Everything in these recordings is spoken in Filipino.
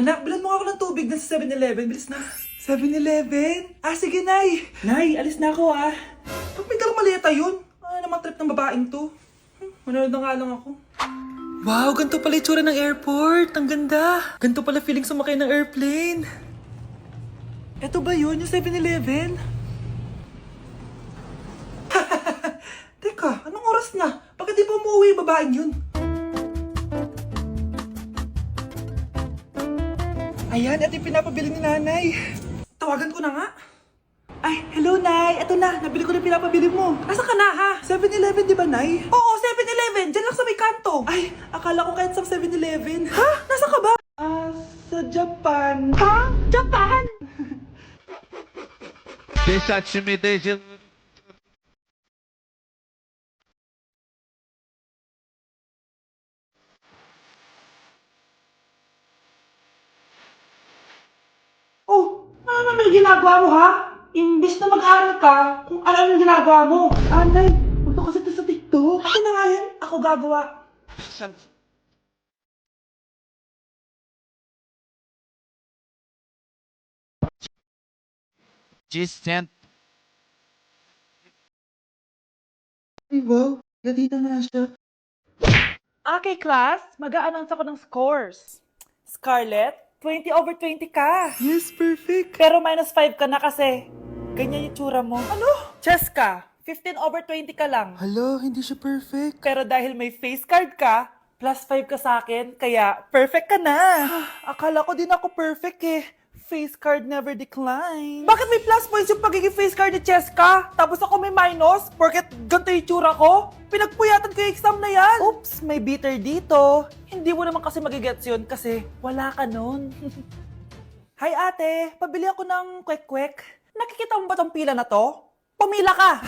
Anak, bilan mo ako ng tubig na sa 7-Eleven. Bilis na. 7-Eleven? Ah, sige, Nay. Nay, alis na ako, ah. Ba't may dalang maleta yun? Ano naman trip ng babaeng to? Manonood na nga lang ako. Wow, ganito pala itsura ng airport. Ang ganda. Ganito pala feeling sumakay ng airplane. Eto ba yun, yung 7-Eleven? Teka, anong oras na? Bakit di pa umuwi yung babaeng yun? Ayan, ito yung pinapabili ni Nanay. Tawagan ko na nga. Ay, hello, Nay. Eto na, nabili ko na yung pinapabili mo. Nasa ka na, ha? 7-Eleven, di ba, Nay? Oo, 7-Eleven. Diyan lang sa may kanto. Ay, akala ko kahit sa 7-Eleven. Ha? Nasa ka ba? Sa Japan. Ha? Japan? Sashimi desu. Oh, ano naman yung ginagawa mo, ha? Imbis na mag-aaral ka, kung ano yung ginagawa mo. Nay, punta kasi ito sa TikTok. Akin na nga yan, ako gagawa. G-Cent. Ay, wow, gatita na siya. Okay, class, mag-a-announce ako ng scores. Scarlett, 20/20 ka. Yes, perfect. Pero -5 ka na kasi ganyan yung tsura mo. Ano? Cheska, 15/20 ka lang. Hala, hindi siya perfect. Pero dahil may face card ka, +5 ka sa akin, kaya perfect ka na. Akala ko din ako perfect eh. Face card never decline. Bakit may plus points yung pagiging face card ni Cheska? Tapos ako may minus? Porket ganito yung tsura ko? Pinagpuyatan ko yung exam na yan. Oops, may bitter dito. Hindi mo naman kasi magigets yun kasi wala ka nun. Hi ate, pabili ako ng kwek-kwek. Nakikita mo ba tong pila na to? Pumila ka!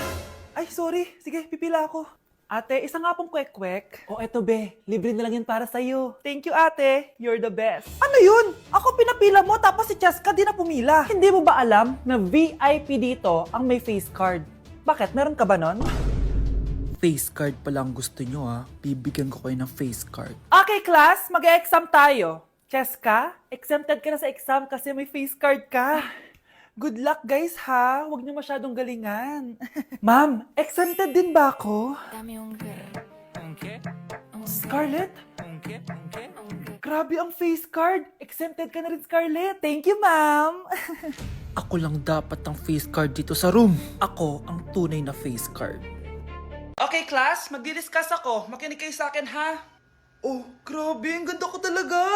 Ay, sorry. Sige, pipila ako. Ate, isa nga pong kwek-kwek. Eto be, libre na lang yan para sa'yo. Thank you ate, you're the best. Ano yun? Ako pinapila mo tapos si Cheska di na pumila. Hindi mo ba alam na VIP dito ang may face card? Bakit? Meron ka ba nun? Face card pala ang gusto nyo ha. Bibigyan ko kayo ng face card. Okay class, mag-exam tayo. Cheska, exempted ka na sa exam kasi may face card ka. Good luck guys ha, huwag niyo masyadong galingan. Ma'am, exempted din ba ako? Scarlett? Grabe ang face card. Exempted ka na rin, Scarlett. Thank you, ma'am. Ako lang dapat ang face card dito sa room. Ako ang tunay na face card. Okay, class. Magdi-discuss ako. Makinig kayo sa akin, ha? Oh, grabe. Ang ganda ko talaga.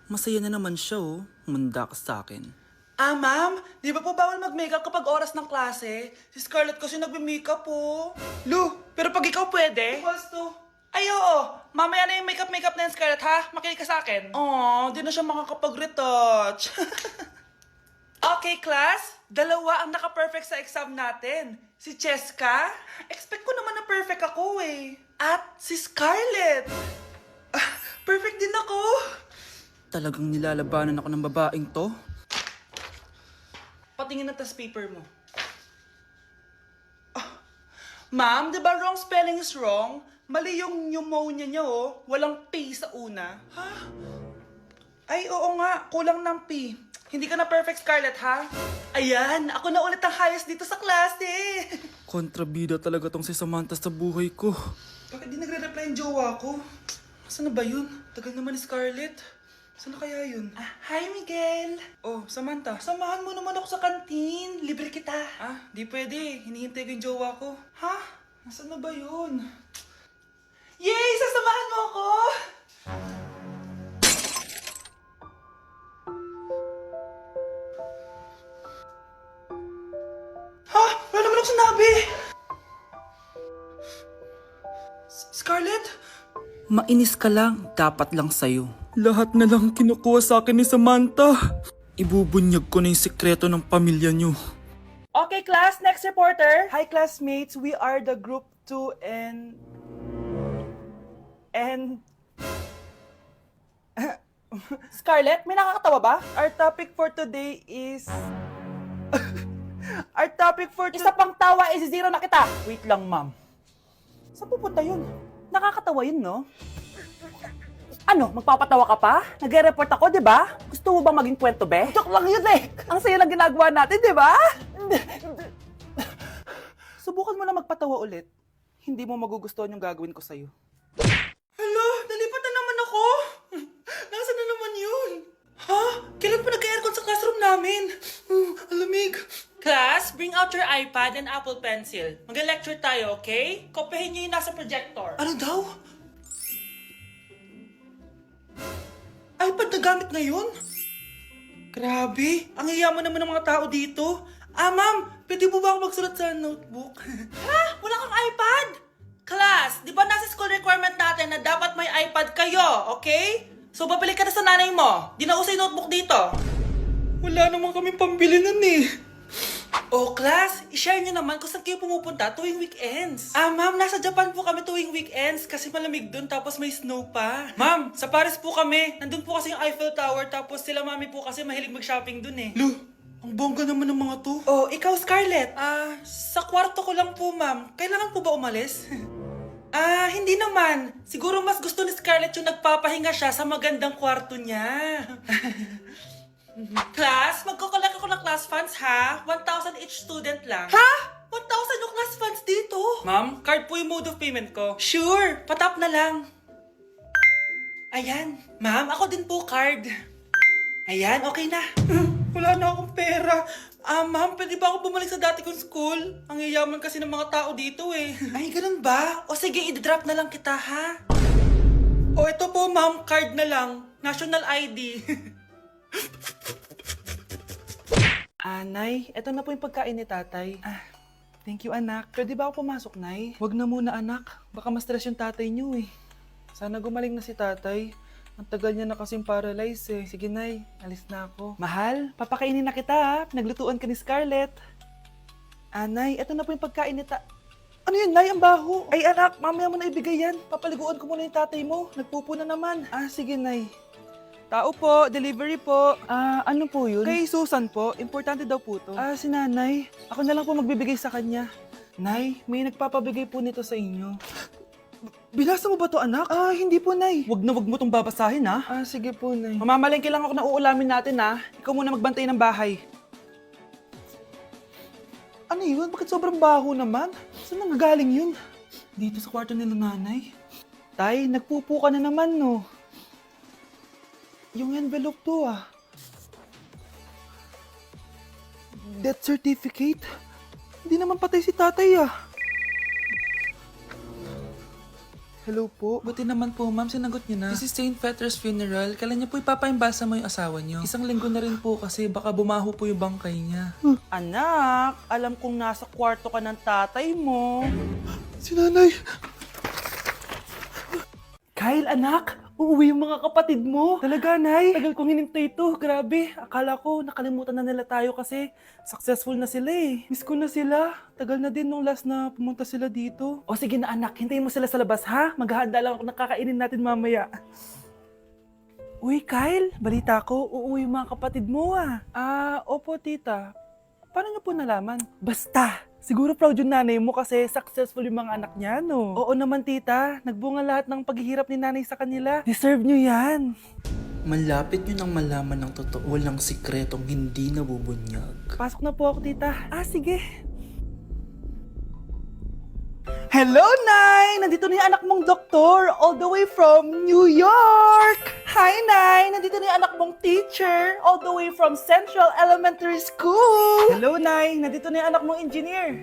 Masaya na naman siya oh. Manda ka sa akin. Ma'am, di ba po bawal mag-makeup kapag oras ng klase? Si Scarlett kasi nagme-makeup po. Lu, pero pag ikaw pwede? Gusto. Ay, oo. Mamaya na yung makeup na yan, Scarlett, ha? Makinig ka sa akin. Di na siya makakapag-retouch. Okay, class. 2 ang naka-perfect sa exam natin. Si Cheska. Expect ko naman na perfect ako, eh. At si Scarlett. Perfect din ako. Talagang nilalabanan ako ng babaeng to. Patingin na test paper mo. Ma'am, di ba wrong spelling is wrong? Mali yung pneumonia niya, oh. Walang P sa una. Ha? Ay, oo nga. Kulang ng P. Hindi ka na perfect, Scarlett, ha? Ayan, ako na ulit ang highest dito sa klase. Kontrabida talaga tong si Samantha sa buhay ko. Bakit di nagre-reply yung jowa ko? Saan na ba yun? Tagal naman ni Scarlett. Saan na kaya yun? Hi, Miguel! Oh, Samantha, samahan mo naman ako sa kantin. Libre kita. Di pwede. Hinihintay ko yung jowa ko. Ha? Nasaan na ba yun? Yay! Sasamahan mo ako! Ha? Wala naman ako sinabi! Scarlett? Mainis ka lang, dapat lang sa'yo. Lahat na lang kinukuha sa akin ni Samantha. Ibubunyag ko na yung sikreto ng pamilya nyo. Okay, class. Next reporter. Hi, classmates. We are the group 2 and... Scarlett, may nakakatawa ba? Our topic for today is... Isa pang tawa is 0 na kita. Wait lang, ma'am. Saan pupunta yun? Nakakatawa yun, no? Ano, magpapatawa ka pa? Nagre-report ako, di ba? Gusto mo bang maging kwento, be? Joke lang yun eh. Ang saya lang ginagawa natin, di ba? Subukan mo na magpatawa ulit. Hindi mo magugustuhan yung gagawin ko sa'yo. Hala, nalipat na naman ako. Nasaan na naman yun? Ha? Kailan pa nagka-aircon sa classroom namin? Alamig. Class, bring out your iPad and Apple Pencil. Mag-lecture tayo, okay? Kopyahin niyo yung nasa projector. Ano daw? iPad na gamit ngayon? Grabe, ang yayaman naman ng mga tao dito. Ma'am, pwede mo ba ako magsulat sa notebook? Ha? Wala kang iPad? Class, di ba nasa school requirement natin na dapat may iPad kayo, okay? So, babalik ka na sa nanay mo. Di na usay notebook dito. Wala naman kami pambili nun eh. Oh, class, i-share nyo naman kung saan kayo pumupunta tuwing weekends. Ma'am, nasa Japan po kami tuwing weekends kasi malamig dun tapos may snow pa. Ma'am, sa Paris po kami. Nandun po kasi yung Eiffel Tower tapos sila mami po kasi mahilig mag-shopping dun eh. Lu, ang bongga naman ng mga to. Oh, ikaw Scarlett. Sa kwarto ko lang po, ma'am. Kailangan po ba umalis? Hindi naman. Siguro mas gusto ni Scarlett yung nagpapahinga siya sa magandang kwarto niya. Class, magkukulak ako ng class funds ha. 1,000 each student lang. Ha? 1,000 yung class funds dito? Ma'am, card po yung mode of payment ko. Sure, patap na lang. Ayan. Ma'am, ako din po card. Ayan, okay na. Wala na akong pera. Ma'am, pwede ba ako bumalik sa dati kong school? Ang yayaman kasi ng mga tao dito eh. Ay, ganun ba? O sige, i-drop na lang kita ha. O ito po ma'am, card na lang. National ID. Nay, eto na po yung pagkain ni tatay. Thank you anak. Pwede ba ako pumasok, Nay? Wag na muna anak. Baka ma-stress yung tatay niyo eh. Sana gumaling na si tatay. Ang tagal niya na kasing paralyzed eh. Sige Nay, alis na ako. Mahal, papakainin na kita ha. Pinaglutuan ka ni Scarlett. Nay, eto na po yung pagkain ni Ano yun, Nay? Ang baho. Ay anak, mamaya mo na ibigay yan. Papaliguan ko muna yung tatay mo. Nagpupo na naman. Sige Nay. Tao po, delivery po. Ano po yun? Kay Susan po, importante daw po to. Si nanay. Ako na lang po magbibigay sa kanya. Nay, may nagpapabigay po nito sa inyo. Binasa mo ba to anak? Hindi po nay. Wag na wag mo tong babasahin ha. Sige po nay. Mamamalengke lang ako na uulamin natin ha. Ikaw muna magbantay ng bahay. Ano yun? Bakit sobrang baho naman? Saan nanggagaling yun? Dito sa kwarto nila nanay. Tay, nagpupo ka na naman no. Yung envelope to Death certificate? Hindi naman patay si tatay Hello po. Buti naman po ma'am, sinagot niyo na. This is St. Peter's Funeral. Kailan niya po ipapaimbasa mo yung asawa niyo? 1 linggo na rin po kasi baka bumaho po yung bangkay niya. Anak, alam kong nasa kwarto ka ng tatay mo. Si nanay. Kyle, anak! Uuwi yung mga kapatid mo. Talaga, Nay? Tagal kong hinintay ito. Grabe. Akala ko nakalimutan na nila tayo kasi successful na sila eh. Miss ko na sila. Tagal na din nung last na pumunta sila dito. O sige na anak, hintayin mo sila sa labas ha? Maghahanda lang ako ng kakainin natin mamaya. Uy, Kyle. Balita ko, uuwi yung mga kapatid mo Opo, tita. Paano niyo po nalaman? Basta! Siguro proud yung nanay mo kasi successful yung mga anak niya, no? Oo naman, tita. Nagbunga lahat ng paghihirap ni nanay sa kanila. Deserve nyo yan. Malapit nyo nang malaman ng totoo walang sikretong hindi nabubunyag. Pasok na po ako, tita. Sige. Hello, Nay! Nandito na yung anak mong doktor all the way from New York! Hi, Nay! Nandito na yung anak mong teacher all the way from Central Elementary School! Hello, Nay! Nandito na yung anak mong engineer!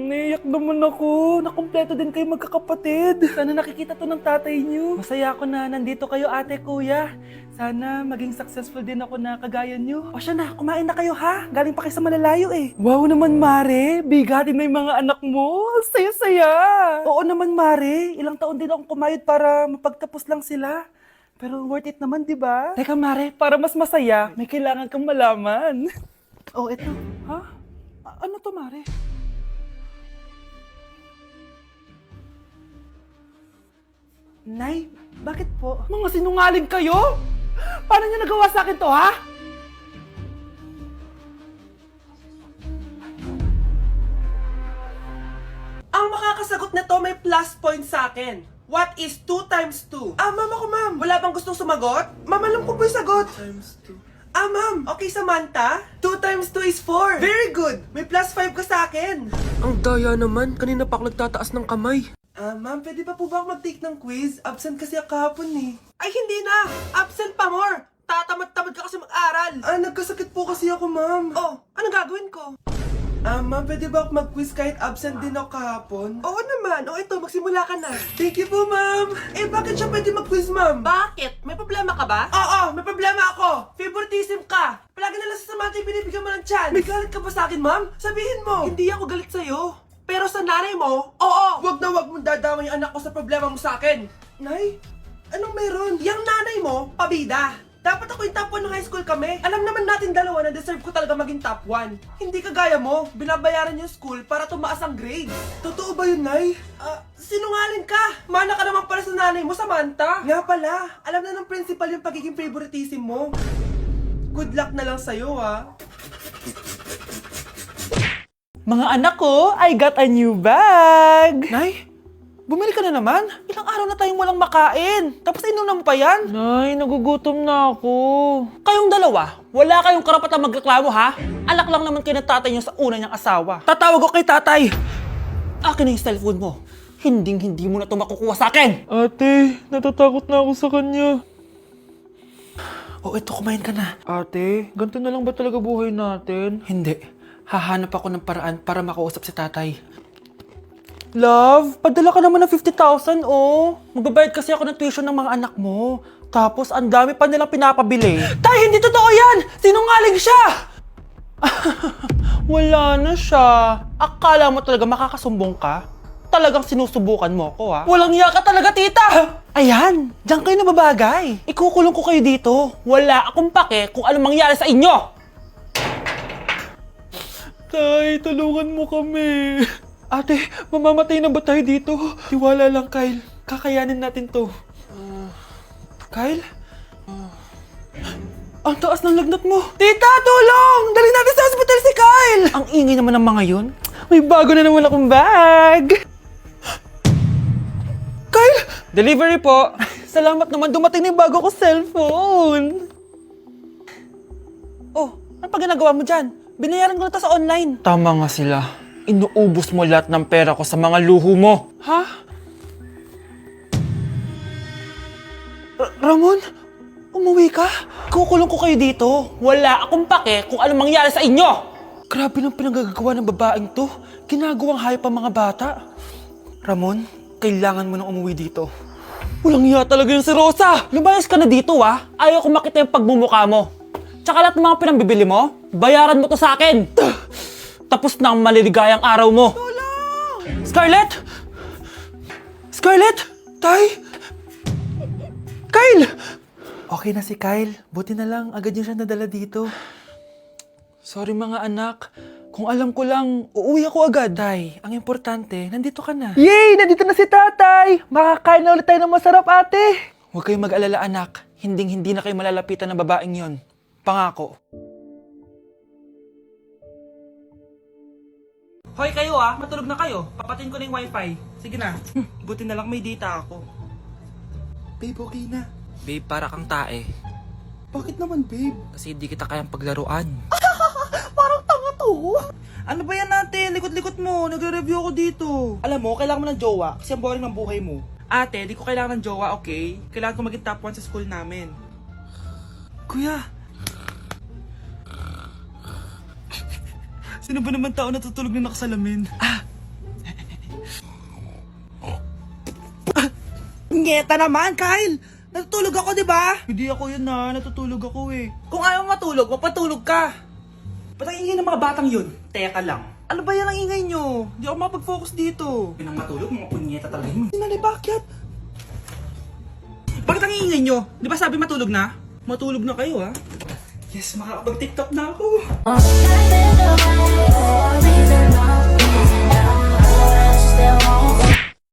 Naiyak naman ako. Nakumpleto din kayo magkakapatid. Sana nakikita to ng tatay niyo. Masaya ako na nandito kayo, ate, kuya. Sana maging successful din ako na kagaya niyo. O siya na, kumain na kayo ha? Galing pa kayo sa malalayo eh. Wow naman, Mare. Bigatin na yung mga anak mo. Saya-saya. Oo naman, Mare. Ilang taon din akong kumayod para mapagtapos lang sila. Pero worth it naman, di ba? Teka, Mare, para mas masaya, may kailangan kang malaman. Eto. Ha? Ano to, Mare? Nay, bakit po? Mga sinungaling kayo? Paano niyo nagawa sa akin to, ha? Ang makakasagot na to may plus point sa akin. What is 2 times 2? Ma'am ako, ma'am. Wala bang gustong sumagot? Ma'am, alam ko po yung sagot. 2 times 2. Ma'am. Okay, Samantha. 2 times 2 is 4. Very good. May plus 5 ka sa akin. Ang daya naman, kanina pa ako nagtataas ng kamay. Ma'am, pwede pa po ba ako mag-take ng quiz? Absent kasi ako kahapon eh. Ay, hindi na! Absent pa more! Tatamad-tamad ka kasi mag-aral. Nagkasakit po kasi ako, ma'am. Oh, anong gagawin ko? Ma'am, pwede ba ako mag-quiz kahit absent din ako kahapon? Oo naman. O ito, magsimula ka na. Thank you po, ma'am. Bakit siya pwede mag-quiz, ma'am? Bakit? May problema ka ba? Oo, may problema ako. Favoritism ka. Palagi na lang sa Samantha yung binibigyan mo ng chance. May galit ka ba sa akin, ma'am? Sabihin mo. Hindi ako galit sa'yo. Pero sa nanay mo, oo, wag na wag mong dadama yung anak ko sa problema mo sa akin. Nay, anong meron? Yang nanay mo, pabida. Dapat ako yung top 1 ng high school kami. Alam naman natin dalawa na deserve ko talaga maging top 1. Hindi kagaya mo, binabayaran yung school para tumaas ang grade. Totoo ba yun, Nay? Sinungaling ka. Mana ka naman para sa nanay mo, Samantha. Nga pala, alam na ng principal yung pagiging favoritism mo. Good luck na lang sa'yo, Mga anak ko, I got a new bag! Nay, bumili ka na naman? Ilang araw na tayong walang makain. Tapos inunan mo pa yan? Nay, nagugutom na ako. Kayong dalawa, wala kayong karapatang magreklamo ha? Alak lang naman kayo ng tatay niyo sa una niyang asawa. Tatawag ko kay tatay! Akin na yung cellphone mo. Hindi mo na ito makukuha sa akin! Ate, natatakot na ako sa kanya. Ito, kumain ka na. Ate, ganito na lang ba talaga buhay natin? Hindi. Hahanap ako ng paraan para makausap si tatay. Love, padala ka naman ng 50,000, oh. Magbabayad kasi ako ng tuition ng mga anak mo. Tapos, ang dami pa nilang pinapabili. Tay, hindi totoo yan! Sinungaling siya! Wala na siya. Akala mo talaga makakasumbong ka? Talagang sinusubukan mo ko, ha? Walang iya ka talaga, tita! Ayan, diyan kayo nababagay. Ikukulong ko kayo dito. Wala akong pake kung anong mangyari sa inyo. Tay, tulungan mo kami. Ate, mamamatay na ba tayo dito? Tiwala lang, Kyle. Kakayanin natin to. Kyle? Ang taas ng lagnat mo. Tita, tulong! Dali natin sa hospital si Kyle! Ang ingay naman ng mga yun. May bago na naman akong bag. Kyle! Delivery po. Salamat naman, dumating na yung bago ko cellphone. Oh, ano pa ginagawa mo dyan? Binayaran ko na to sa online. Tama nga sila. Inuubos mo lahat ng pera ko sa mga luho mo. Ha? Ramon? Umuwi ka? Kukulong ko kayo dito. Wala akong pake kung anong mangyari sa inyo. Grabe ng pinagagawa ng babaeng to. Ginagawang hayop ang mga bata. Ramon, kailangan mo nang umuwi dito. Walang iya talaga yung si Rosa. Lumayas ka na dito, ha? Ayaw ko makita yung pagmumukha mo. Tsaka lahat ng mga pinambibili mo, bayaran mo to sa akin. Tapos na ang maliligayang araw mo. Scarlett! Scarlett! Tay! Kyle! Okay na si Kyle. Buti na lang, agad niya siya nadala dito. Sorry mga anak. Kung alam ko lang, uuwi ako agad. Tay, ang importante, nandito ka na. Yay! Nandito na si tatay! Makakain na ulit tayo ng masarap, ate! Huwag kayong mag-alala, anak. Hindi na kayo malalapitan ng babaeng yon. Pangako. Hoy kayo matulog na kayo. Papatin ko na yung wifi. Sige na. Buti na lang may data ako. Babe, okay na. Babe, para kang tae. Bakit naman, babe? Kasi hindi kita kayang paglaruan. Parang tanga to. Ano ba yan natin? Likot-likot mo. Nagre-review ako dito. Alam mo, kailangan mo ng jowa kasi ang boring ng buhay mo. Ate, di ko kailangan ng jowa, okay? Kailangan ko maging top 1 sa school namin. Kuya! Sino ba naman tao natutulog na nakasalamin? Ngeta naman, Kyle! Natutulog ako, di ba? Hindi ako yun natutulog ako eh. Kung ayaw matulog, mapatulog ka. Ba't ang ingay ng mga batang yun? Teka lang. Ano ba yan ang ingay nyo? Hindi ako mapag-focus dito. Pinang matulog, mga punyeta talaga yun. Sinali, bakit? Bakit ang ingay nyo? Di ba sabi matulog na? Matulog na kayo, ha? Yes, makakapag-TikTok na ako. Still